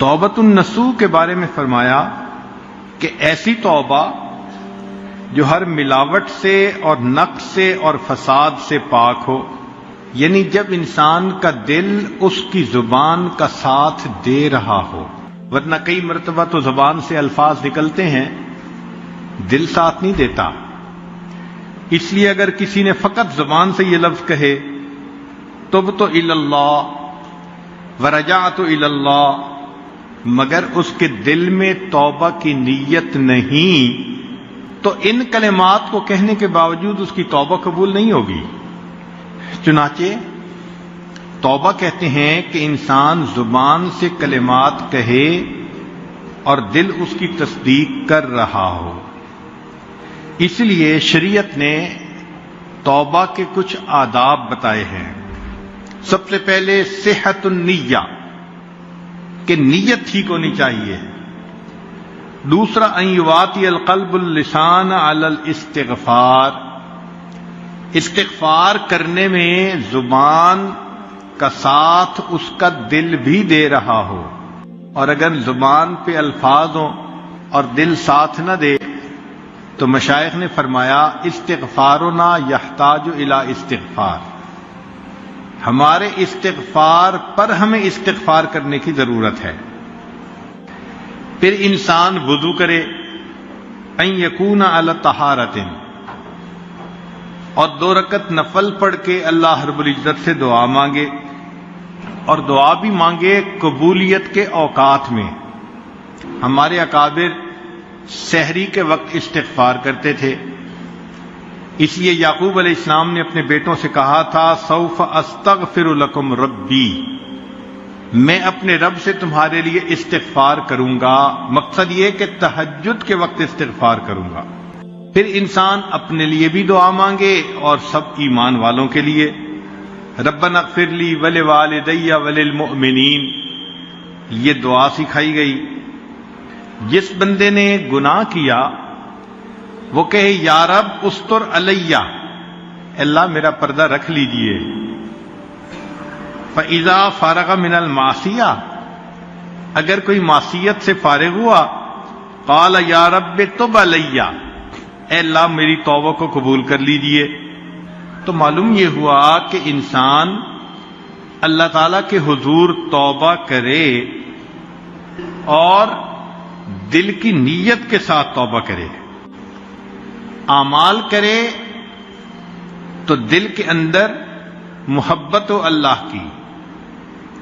توبۃ النصوح کے بارے میں فرمایا کہ ایسی توبہ جو ہر ملاوٹ سے اور نقص سے اور فساد سے پاک ہو، یعنی جب انسان کا دل اس کی زبان کا ساتھ دے رہا ہو، ورنہ کئی مرتبہ تو زبان سے الفاظ نکلتے ہیں دل ساتھ نہیں دیتا۔ اس لیے اگر کسی نے فقط زبان سے یہ لفظ کہے تبت الی اللہ ورجعت الی اللہ، مگر اس کے دل میں توبہ کی نیت نہیں، تو ان کلمات کو کہنے کے باوجود اس کی توبہ قبول نہیں ہوگی۔ چنانچہ توبہ کہتے ہیں کہ انسان زبان سے کلمات کہے اور دل اس کی تصدیق کر رہا ہو۔ اس لیے شریعت نے توبہ کے کچھ آداب بتائے ہیں۔ سب سے پہلے صحت النیہ، کہ نیت ٹھیک ہونی چاہیے۔ دوسرا ان یواطی القلب اللسان علی الاستغفار، استغفار کرنے میں زبان کا ساتھ اس کا دل بھی دے رہا ہو، اور اگر زبان پہ الفاظ ہوں اور دل ساتھ نہ دے تو مشائخ نے فرمایا استغفارنا یحتاج الی استغفار، ہمارے استغفار پر ہمیں استغفار کرنے کی ضرورت ہے۔ پھر انسان وضو کرے، ان یکون علی طہارۃ، اور 2 رکعت نفل پڑھ کے اللہ رب العزت سے دعا مانگے، اور دعا بھی مانگے قبولیت کے اوقات میں۔ ہمارے اکابر سحری کے وقت استغفار کرتے تھے، اس لیے یعقوب علیہ السلام نے اپنے بیٹوں سے کہا تھا سوف استغفر لکم ربی، میں اپنے رب سے تمہارے لیے استغفار کروں گا، مقصد یہ کہ تہجد کے وقت استغفار کروں گا۔ پھر انسان اپنے لیے بھی دعا مانگے اور سب ایمان والوں کے لیے، ربنا اغفر لی ولوالدی وللمؤمنین، یہ دعا سکھائی گئی۔ جس بندے نے گناہ کیا وہ کہے یا رب استر علیہ، اللہ میرا پردہ رکھ لیجئے۔ فَإِذَا فَارَغَ مِنَ الْمَعْصِيَةِ، اگر کوئی معصیت سے فارغ ہوا قال یا رب تب علیہ، اے اللہ میری توبہ کو قبول کر لیجئے۔ تو معلوم یہ ہوا کہ انسان اللہ تعالیٰ کے حضور توبہ کرے اور دل کی نیت کے ساتھ توبہ کرے، اعمال کرے تو دل کے اندر محبت و اللہ کی۔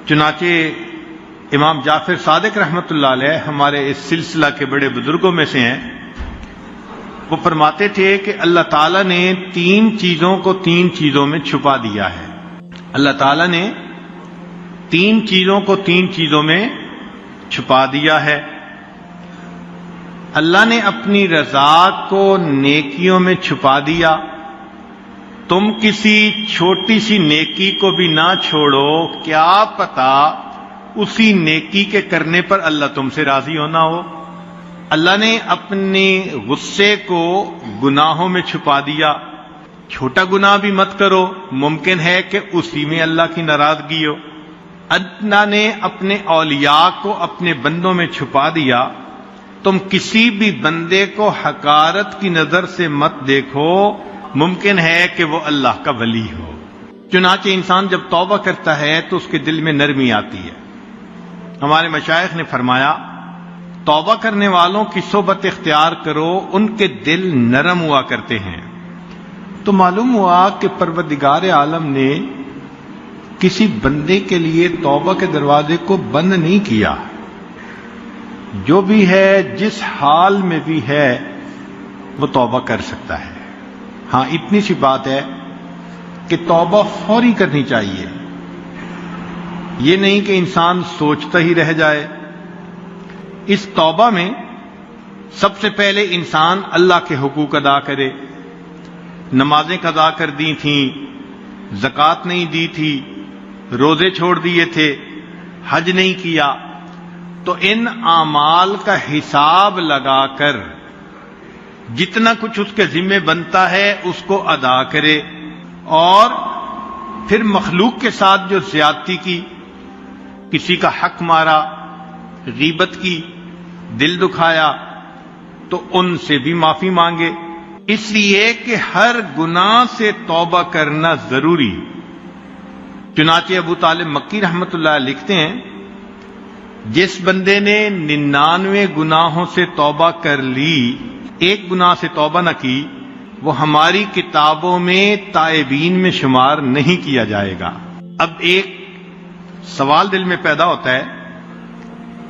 چنانچہ امام جعفر صادق رحمۃ اللہ علیہ ہمارے اس سلسلہ کے بڑے بزرگوں میں سے ہیں، وہ فرماتے تھے کہ اللہ تعالیٰ نے 3 چیزوں کو 3 چیزوں میں چھپا دیا ہے۔ اللہ تعالیٰ نے 3 چیزوں کو 3 چیزوں میں چھپا دیا ہے۔ اللہ نے اپنی رضا کو نیکیوں میں چھپا دیا، تم کسی چھوٹی سی نیکی کو بھی نہ چھوڑو، کیا پتا اسی نیکی کے کرنے پر اللہ تم سے راضی ہونا ہو۔ اللہ نے اپنے غصے کو گناہوں میں چھپا دیا، چھوٹا گناہ بھی مت کرو، ممکن ہے کہ اسی میں اللہ کی ناراضگی ہو۔ اللہ نے اپنے اولیاء کو اپنے بندوں میں چھپا دیا، تم کسی بھی بندے کو حقارت کی نظر سے مت دیکھو، ممکن ہے کہ وہ اللہ کا ولی ہو۔ چنانچہ انسان جب توبہ کرتا ہے تو اس کے دل میں نرمی آتی ہے۔ ہمارے مشائخ نے فرمایا توبہ کرنے والوں کی صحبت اختیار کرو، ان کے دل نرم ہوا کرتے ہیں۔ تو معلوم ہوا کہ پروردگار عالم نے کسی بندے کے لیے توبہ کے دروازے کو بند نہیں کیا، جو بھی ہے جس حال میں بھی ہے وہ توبہ کر سکتا ہے۔ ہاں اتنی سی بات ہے کہ توبہ فوری کرنی چاہیے، یہ نہیں کہ انسان سوچتا ہی رہ جائے۔ اس توبہ میں سب سے پہلے انسان اللہ کے حقوق ادا کرے۔ نمازیں قضا کر دی تھیں، زکوٰۃ نہیں دی تھی، روزے چھوڑ دیے تھے، حج نہیں کیا، تو ان اعمال کا حساب لگا کر جتنا کچھ اس کے ذمہ بنتا ہے اس کو ادا کرے، اور پھر مخلوق کے ساتھ جو زیادتی کی، کسی کا حق مارا، غیبت کی، دل دکھایا، تو ان سے بھی معافی مانگے، اس لیے کہ ہر گناہ سے توبہ کرنا ضروری۔ چنانچہ ابو طالب مکی رحمۃ اللہ علیہ لکھتے ہیں، جس بندے نے 99 گناہوں سے توبہ کر لی، ایک گناہ سے توبہ نہ کی، وہ ہماری کتابوں میں تائبین میں شمار نہیں کیا جائے گا۔ اب ایک سوال دل میں پیدا ہوتا ہے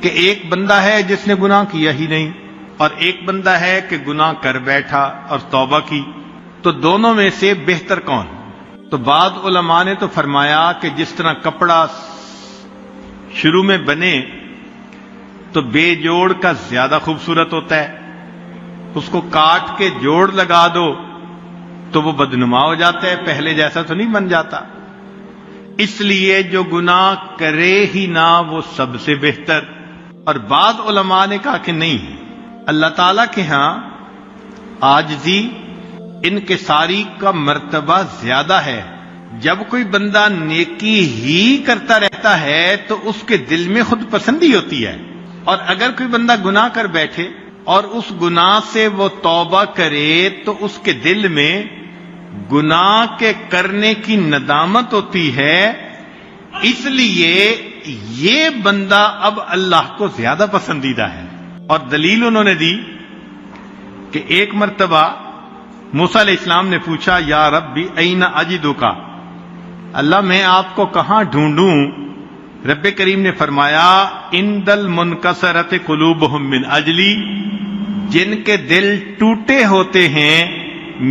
کہ ایک بندہ ہے جس نے گناہ کیا ہی نہیں، اور ایک بندہ ہے کہ گناہ کر بیٹھا اور توبہ کی، تو دونوں میں سے بہتر کون؟ تو بعض علماء نے تو فرمایا کہ جس طرح کپڑا شروع میں بنے تو بے جوڑ کا زیادہ خوبصورت ہوتا ہے، اس کو کاٹ کے جوڑ لگا دو تو وہ بدنما ہو جاتا ہے، پہلے جیسا تو نہیں بن جاتا۔ اس لیے جو گناہ کرے ہی نہ وہ سب سے بہتر۔ اور بعض علماء نے کہا کہ نہیں، اللہ تعالیٰ کے ہاں عاجزی، انکساری کا مرتبہ زیادہ ہے۔ جب کوئی بندہ نیکی ہی کرتا رہتا ہے تو اس کے دل میں خود پسندی ہوتی ہے، اور اگر کوئی بندہ گناہ کر بیٹھے اور اس گناہ سے وہ توبہ کرے تو اس کے دل میں گناہ کے کرنے کی ندامت ہوتی ہے، اس لیے یہ بندہ اب اللہ کو زیادہ پسندیدہ ہے۔ اور دلیل انہوں نے دی کہ ایک مرتبہ موسیٰ علیہ السلام نے پوچھا، یا ربی این اجدک، اللہ میں آپ کو کہاں ڈھونڈوں؟ رب کریم نے فرمایا، عند المنکسرۃ قلوبہم من اجلی، جن کے دل ٹوٹے ہوتے ہیں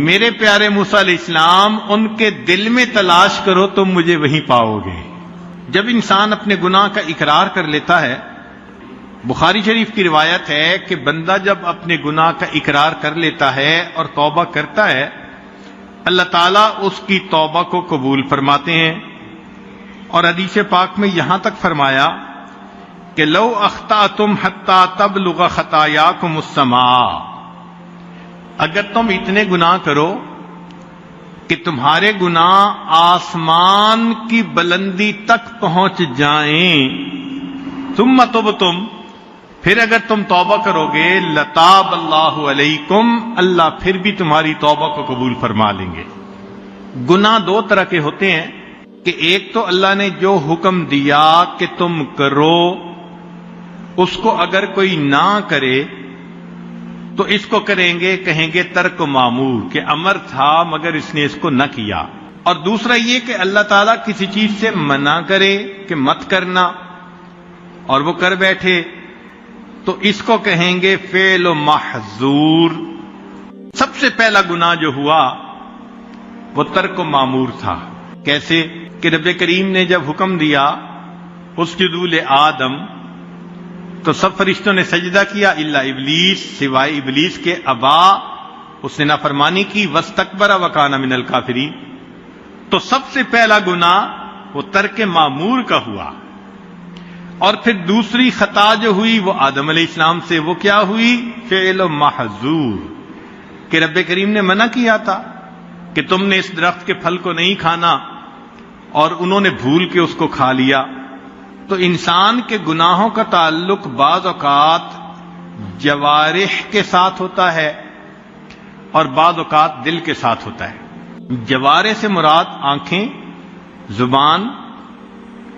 میرے پیارے موسیٰ علیہ السلام، ان کے دل میں تلاش کرو تم مجھے وہیں پاؤ گے۔ جب انسان اپنے گناہ کا اقرار کر لیتا ہے، بخاری شریف کی روایت ہے کہ بندہ جب اپنے گناہ کا اقرار کر لیتا ہے اور توبہ کرتا ہے، اللہ تعالیٰ اس کی توبہ کو قبول فرماتے ہیں۔ اور حدیث پاک میں یہاں تک فرمایا کہ لو اخطأتم حتی تبلغ خطایاکم السماء، اگر تم اتنے گناہ کرو کہ تمہارے گناہ آسمان کی بلندی تک پہنچ جائیں، ثم تبتم، پھر اگر تم توبہ کرو گے، لتاب اللہ علیکم، اللہ پھر بھی تمہاری توبہ کو قبول فرما لیں گے۔ گناہ دو طرح کے ہوتے ہیں کہ ایک تو اللہ نے جو حکم دیا کہ تم کرو، اس کو اگر کوئی نہ کرے تو اس کو کریں گے، کہیں گے ترک معمور، کہ امر تھا مگر اس نے اس کو نہ کیا۔ اور دوسرا یہ کہ اللہ تعالیٰ کسی چیز سے منع کرے کہ مت کرنا اور وہ کر بیٹھے، تو اس کو کہیں گے فعل محظور۔ سب سے پہلا گناہ جو ہوا وہ ترک معمور تھا۔ کیسے کہ رب کریم نے جب حکم دیا اسجدوا لآدم، تو سب فرشتوں نے سجدہ کیا الا ابلیس، سوائے ابلیس کے، ابا، اس نے نافرمانی کی، واستکبر وکان من الکافرین۔ تو سب سے پہلا گناہ وہ ترک معمور کا ہوا۔ اور پھر دوسری خطا جو ہوئی وہ آدم علیہ السلام سے، وہ کیا ہوئی؟ فعل محظور، کہ رب کریم نے منع کیا تھا کہ تم نے اس درخت کے پھل کو نہیں کھانا، اور انہوں نے بھول کے اس کو کھا لیا۔ تو انسان کے گناہوں کا تعلق بعض اوقات جوارح کے ساتھ ہوتا ہے اور بعض اوقات دل کے ساتھ ہوتا ہے۔ جوارح سے مراد آنکھیں، زبان،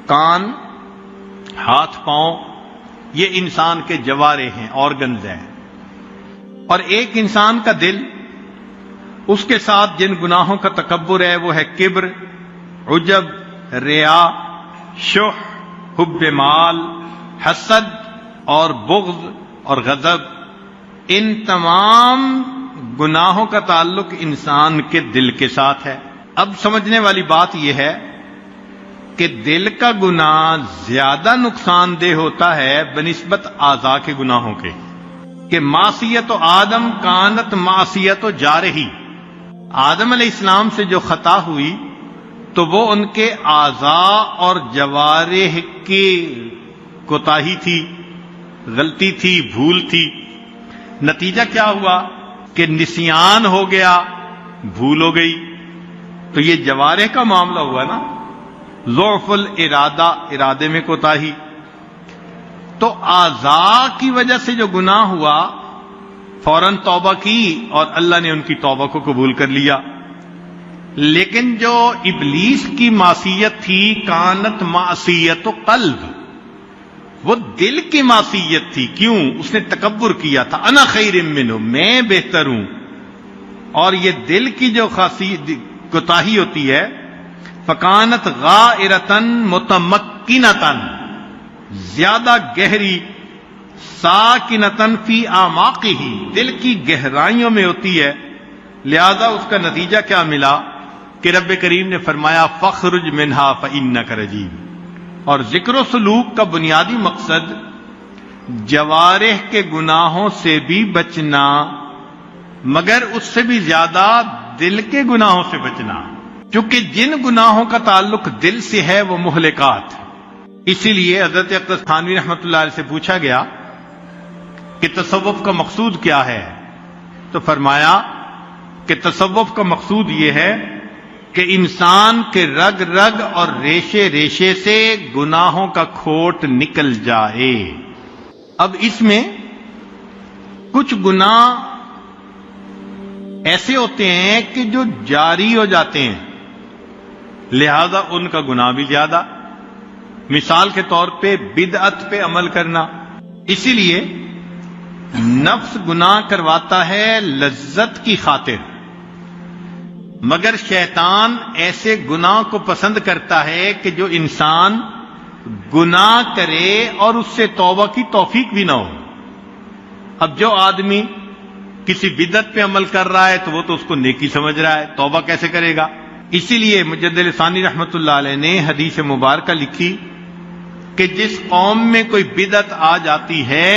کان، ہاتھ، پاؤں، یہ انسان کے جوارح ہیں، آرگنز ہیں۔ اور ایک انسان کا دل، اس کے ساتھ جن گناہوں کا تکبر ہے وہ ہے کبر، عجب، ریا، شح، حب مال، حسد اور بغض اور غضب۔ ان تمام گناہوں کا تعلق انسان کے دل کے ساتھ ہے۔ اب سمجھنے والی بات یہ ہے کہ دل کا گناہ زیادہ نقصان دہ ہوتا ہے بنسبت اعضاء کے گناہوں کے، کہ معصیت و آدم کانت معصیت و جارحی، آدم علیہ السلام سے جو خطا ہوئی تو وہ ان کے اعضاء اور جوارح کی کوتاہی تھی، غلطی تھی، بھول تھی۔ نتیجہ کیا ہوا کہ نسیان ہو گیا، بھول ہو گئی۔ تو یہ جوارح کا معاملہ ہوا نا، ضعف الارادہ، ارادے میں کوتاہی۔ تو اعضاء کی وجہ سے جو گناہ ہوا فوراً توبہ کی اور اللہ نے ان کی توبہ کو قبول کر لیا. لیکن جو ابلیس کی معصیت تھی کانت معصیت قلب، وہ دل کی معصیت تھی. کیوں؟ اس نے تکبر کیا تھا، انا خیر منہ، میں بہتر ہوں. اور یہ دل کی جو کوتاہی ہوتی ہے فکانت غائرتن متمکنتن، زیادہ گہری، ساکنتن فی اعماقہ، دل کی گہرائیوں میں ہوتی ہے. لہذا اس کا نتیجہ کیا ملا کہ رب کریم نے فرمایا فخرج منہا فإنک رجیم. اور ذکر و سلوک کا بنیادی مقصد جوارح کے گناہوں سے بھی بچنا، مگر اس سے بھی زیادہ دل کے گناہوں سے بچنا، کیونکہ جن گناہوں کا تعلق دل سے ہے وہ مہلکات. اسی لیے حضرت اقدس تھانوی رحمۃ اللہ علیہ سے پوچھا گیا کہ تصوف کا مقصود کیا ہے، تو فرمایا کہ تصوف کا مقصود یہ ہے کہ انسان کے رگ رگ اور ریشے ریشے سے گناہوں کا کھوٹ نکل جائے. اب اس میں کچھ گناہ ایسے ہوتے ہیں کہ جو جاری ہو جاتے ہیں، لہذا ان کا گناہ بھی زیادہ. مثال کے طور پہ بدعت پہ عمل کرنا. اسی لیے نفس گناہ کرواتا ہے لذت کی خاطر، مگر شیطان ایسے گناہ کو پسند کرتا ہے کہ جو انسان گناہ کرے اور اس سے توبہ کی توفیق بھی نہ ہو. اب جو آدمی کسی بدعت پہ عمل کر رہا ہے تو وہ تو اس کو نیکی سمجھ رہا ہے، توبہ کیسے کرے گا؟ اسی لیے مجدد ثانی رحمۃ اللہ علیہ نے حدیث مبارکہ لکھی کہ جس قوم میں کوئی بدعت آ جاتی ہے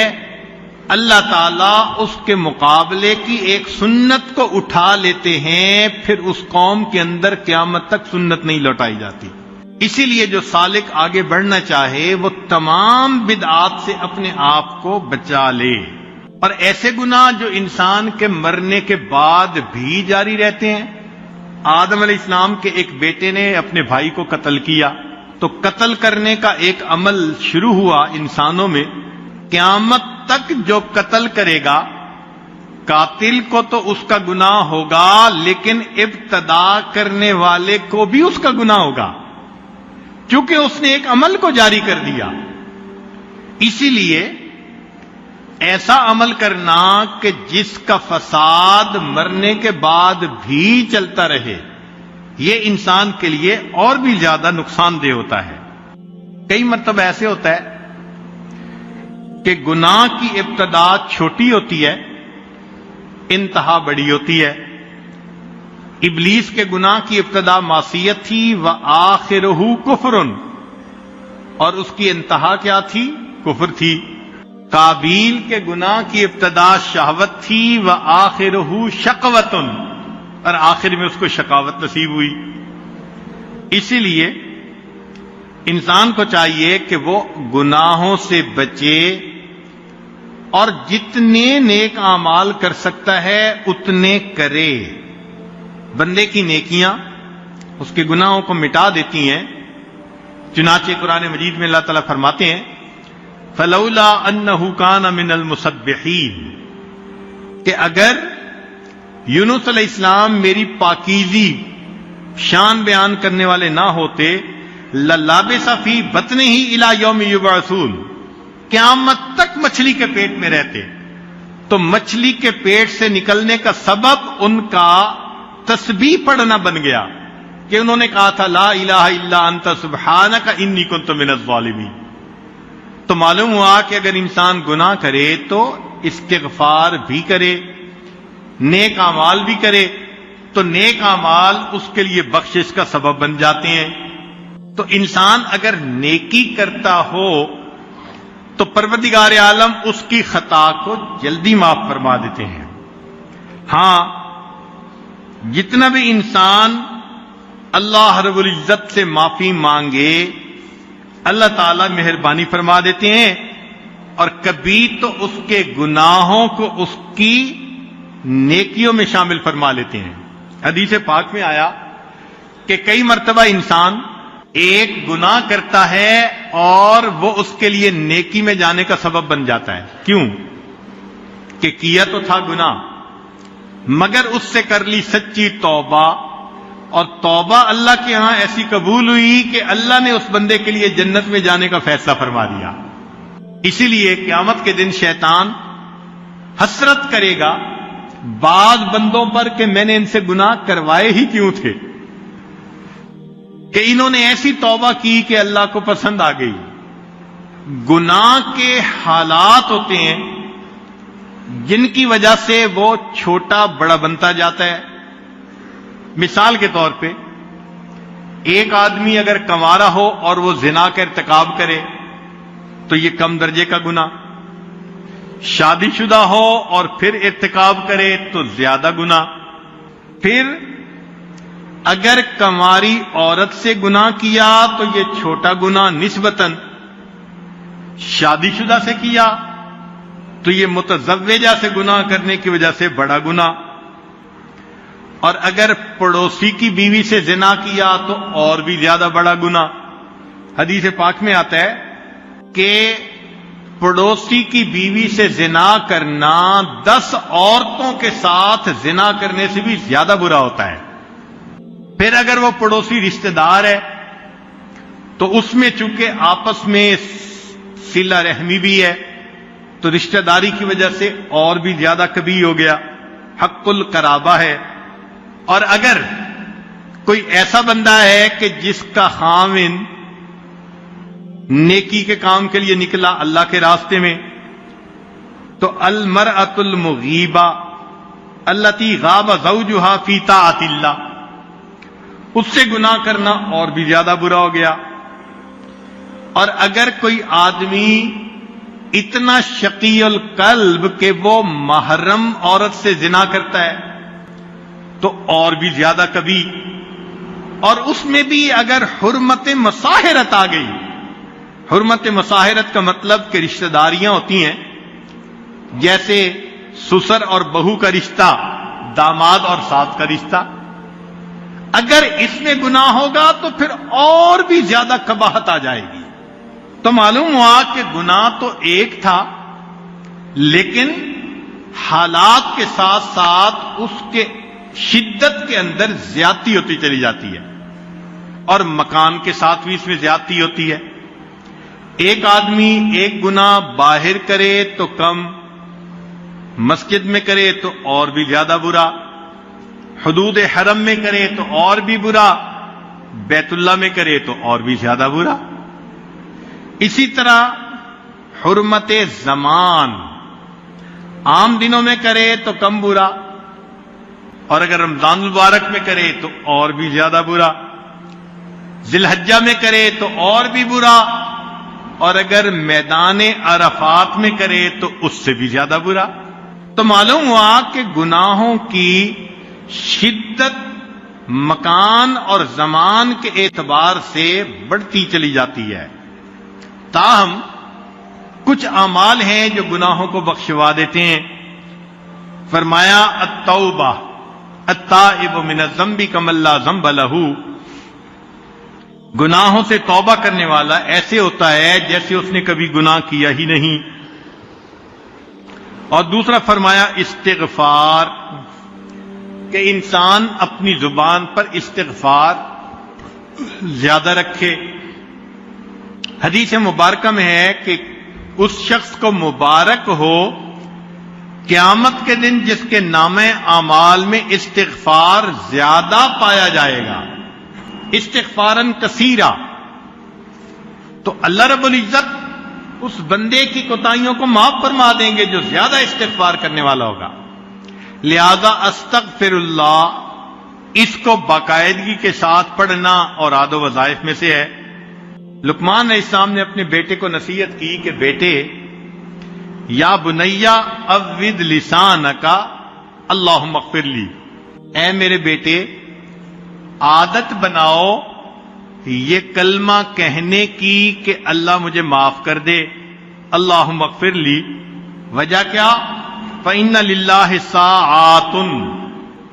اللہ تعالیٰ اس کے مقابلے کی ایک سنت کو اٹھا لیتے ہیں، پھر اس قوم کے اندر قیامت تک سنت نہیں لوٹائی جاتی. اسی لیے جو سالک آگے بڑھنا چاہے وہ تمام بدعات سے اپنے آپ کو بچا لے. اور ایسے گناہ جو انسان کے مرنے کے بعد بھی جاری رہتے ہیں. آدم علیہ السلام کے ایک بیٹے نے اپنے بھائی کو قتل کیا، تو قتل کرنے کا ایک عمل شروع ہوا انسانوں میں. قیامت تک جو قتل کرے گا قاتل کو تو اس کا گناہ ہوگا، لیکن ابتدا کرنے والے کو بھی اس کا گناہ ہوگا، کیونکہ اس نے ایک عمل کو جاری کر دیا. اسی لیے ایسا عمل کرنا کہ جس کا فساد مرنے کے بعد بھی چلتا رہے، یہ انسان کے لیے اور بھی زیادہ نقصان دہ ہوتا ہے. کئی مرتبہ ایسے ہوتا ہے کہ گناہ کی ابتدا چھوٹی ہوتی ہے، انتہا بڑی ہوتی ہے. ابلیس کے گناہ کی ابتدا معصیت تھی، وآخرہ کفر، اور اس کی انتہا کیا تھی؟ کفر تھی. قابیل کے گناہ کی ابتدا شہوت تھی، وآخرہ شقوۃ، اور آخر میں اس کو شقاوت نصیب ہوئی. اسی لیے انسان کو چاہیے کہ وہ گناہوں سے بچے اور جتنے نیک اعمال کر سکتا ہے اتنے کرے. بندے کی نیکیاں اس کے گناہوں کو مٹا دیتی ہیں. چنانچہ قرآن مجید میں اللہ تعالیٰ فرماتے ہیں فلولا انہ کان من المسبحین، کہ اگر یونس علیہ السلام میری پاکیزی شان بیان کرنے والے نہ ہوتے، للابث فی بطنہ الی یوم یبعثون، قیامت تک مچھلی کے پیٹ میں رہتے. تو مچھلی کے پیٹ سے نکلنے کا سبب ان کا تسبیح پڑھنا بن گیا کہ انہوں نے کہا تھا لا الہ الا انت سبحانک انی کنت من الظالمین. تو معلوم ہوا کہ اگر انسان گناہ کرے تو استغفار بھی کرے، نیک اعمال بھی کرے، تو نیک اعمال اس کے لیے بخشش کا سبب بن جاتے ہیں. تو انسان اگر نیکی کرتا ہو تو پروردگار عالم اس کی خطا کو جلدی معاف فرما دیتے ہیں. ہاں، جتنا بھی انسان اللہ رب العزت سے معافی مانگے اللہ تعالیٰ مہربانی فرما دیتے ہیں، اور کبھی تو اس کے گناہوں کو اس کی نیکیوں میں شامل فرما لیتے ہیں. حدیث پاک میں آیا کہ کئی مرتبہ انسان ایک گناہ کرتا ہے اور وہ اس کے لیے نیکی میں جانے کا سبب بن جاتا ہے. کیوں؟ کہ کیا تو تھا گناہ، مگر اس سے کر لی سچی توبہ، اور توبہ اللہ کے ہاں ایسی قبول ہوئی کہ اللہ نے اس بندے کے لیے جنت میں جانے کا فیصلہ فرما دیا. اسی لیے قیامت کے دن شیطان حسرت کرے گا بعض بندوں پر کہ میں نے ان سے گناہ کروائے ہی کیوں تھے، کہ انہوں نے ایسی توبہ کی کہ اللہ کو پسند آ گئی. گناہ کے حالات ہوتے ہیں جن کی وجہ سے وہ چھوٹا بڑا بنتا جاتا ہے. مثال کے طور پہ ایک آدمی اگر کنوارا ہو اور وہ زنا کا ارتکاب کرے تو یہ کم درجے کا گناہ، شادی شدہ ہو اور پھر ارتکاب کرے تو زیادہ گناہ، پھر اگر کنواری عورت سے گناہ کیا تو یہ چھوٹا گناہ نسبتاً، شادی شدہ سے کیا تو یہ متزوجہ سے گناہ کرنے کی وجہ سے بڑا گناہ، اور اگر پڑوسی کی بیوی سے زنا کیا تو اور بھی زیادہ بڑا گناہ. حدیث پاک میں آتا ہے کہ پڑوسی کی بیوی سے زنا کرنا 10 عورتوں کے ساتھ زنا کرنے سے بھی زیادہ برا ہوتا ہے. پھر اگر وہ پڑوسی رشتہ دار ہے تو اس میں چونکہ آپس میں صلہ رحمی بھی ہے تو رشتہ داری کی وجہ سے اور بھی زیادہ کبھی ہو گیا، حق القرابہ ہے. اور اگر کوئی ایسا بندہ ہے کہ جس کا خاوند نیکی کے کام کے لیے نکلا اللہ کے راستے میں، تو المرأۃ المغیبہ التی غاب زوجها فی طاعت اللہ، اس سے گناہ کرنا اور بھی زیادہ برا ہو گیا. اور اگر کوئی آدمی اتنا شقی القلب کہ وہ محرم عورت سے زنا کرتا ہے تو اور بھی زیادہ کبھی. اور اس میں بھی اگر حرمت مصاہرت آ گئی، حرمت مصاہرت کا مطلب کہ رشتہ داریاں ہوتی ہیں جیسے سسر اور بہو کا رشتہ، داماد اور ساس کا رشتہ، اگر اس میں گناہ ہوگا تو پھر اور بھی زیادہ قباحت آ جائے گی. تو معلوم ہوا کہ گناہ تو ایک تھا لیکن حالات کے ساتھ ساتھ اس کے شدت کے اندر زیادتی ہوتی چلی جاتی ہے، اور مکان کے ساتھ بھی اس میں زیادتی ہوتی ہے. ایک آدمی ایک گناہ باہر کرے تو کم، مسجد میں کرے تو اور بھی زیادہ برا، حدود حرم میں کرے تو اور بھی برا، بیت اللہ میں کرے تو اور بھی زیادہ برا. اسی طرح حرمت زمان، عام دنوں میں کرے تو کم برا، اور اگر رمضان المبارک میں کرے تو اور بھی زیادہ برا، ذی الحجہ میں کرے تو اور بھی برا، اور اگر میدان عرفات میں کرے تو اس سے بھی زیادہ برا. تو معلوم ہوا کہ گناہوں کی شدت مکان اور زمان کے اعتبار سے بڑھتی چلی جاتی ہے. تاہم کچھ اعمال ہیں جو گناہوں کو بخشوا دیتے ہیں. فرمایا التوبہ التائب من الذنب کمن لا ذنب لہ، گناہوں سے توبہ کرنے والا ایسے ہوتا ہے جیسے اس نے کبھی گناہ کیا ہی نہیں. اور دوسرا فرمایا استغفار، کہ انسان اپنی زبان پر استغفار زیادہ رکھے. حدیث مبارکہ میں ہے کہ اس شخص کو مبارک ہو قیامت کے دن جس کے نامہ اعمال میں استغفار زیادہ پایا جائے گا، استغفاراً کثیرا. تو اللہ رب العزت اس بندے کی کوتاہیوں کو معاف فرما دیں گے جو زیادہ استغفار کرنے والا ہوگا. لہذا استغفر اللہ، اس کو باقاعدگی کے ساتھ پڑھنا اور عاد و وظائف میں سے ہے. لقمان علیہ السلام نے اپنے بیٹے کو نصیحت کی کہ بیٹے، یا بنیا عود لسانک اللہم اغفر لی، اے میرے بیٹے عادت بناؤ یہ کلمہ کہنے کی کہ اللہ مجھے معاف کر دے، اللہم اغفر لی. وجہ کیا؟ فإن للہ ساعات،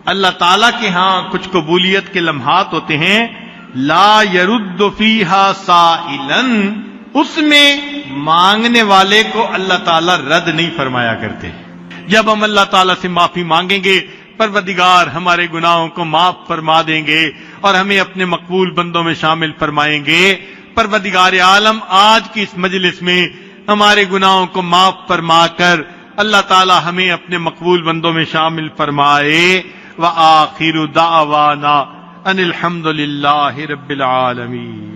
اللہ تعالیٰ کے ہاں کچھ قبولیت کے لمحات ہوتے ہیں، لا يرد فیہا سائلا، اس میں مانگنے والے کو اللہ تعالیٰ رد نہیں فرمایا کرتے. جب ہم اللہ تعالیٰ سے معافی مانگیں گے پروردگار ہمارے گناہوں کو معاف فرما دیں گے اور ہمیں اپنے مقبول بندوں میں شامل فرمائیں گے. پروردگار عالم آج کی اس مجلس میں ہمارے گناہوں کو معاف فرما کر اللہ تعالیٰ ہمیں اپنے مقبول بندوں میں شامل فرمائے. وآخر دعوانا ان الحمد للہ رب العالمین.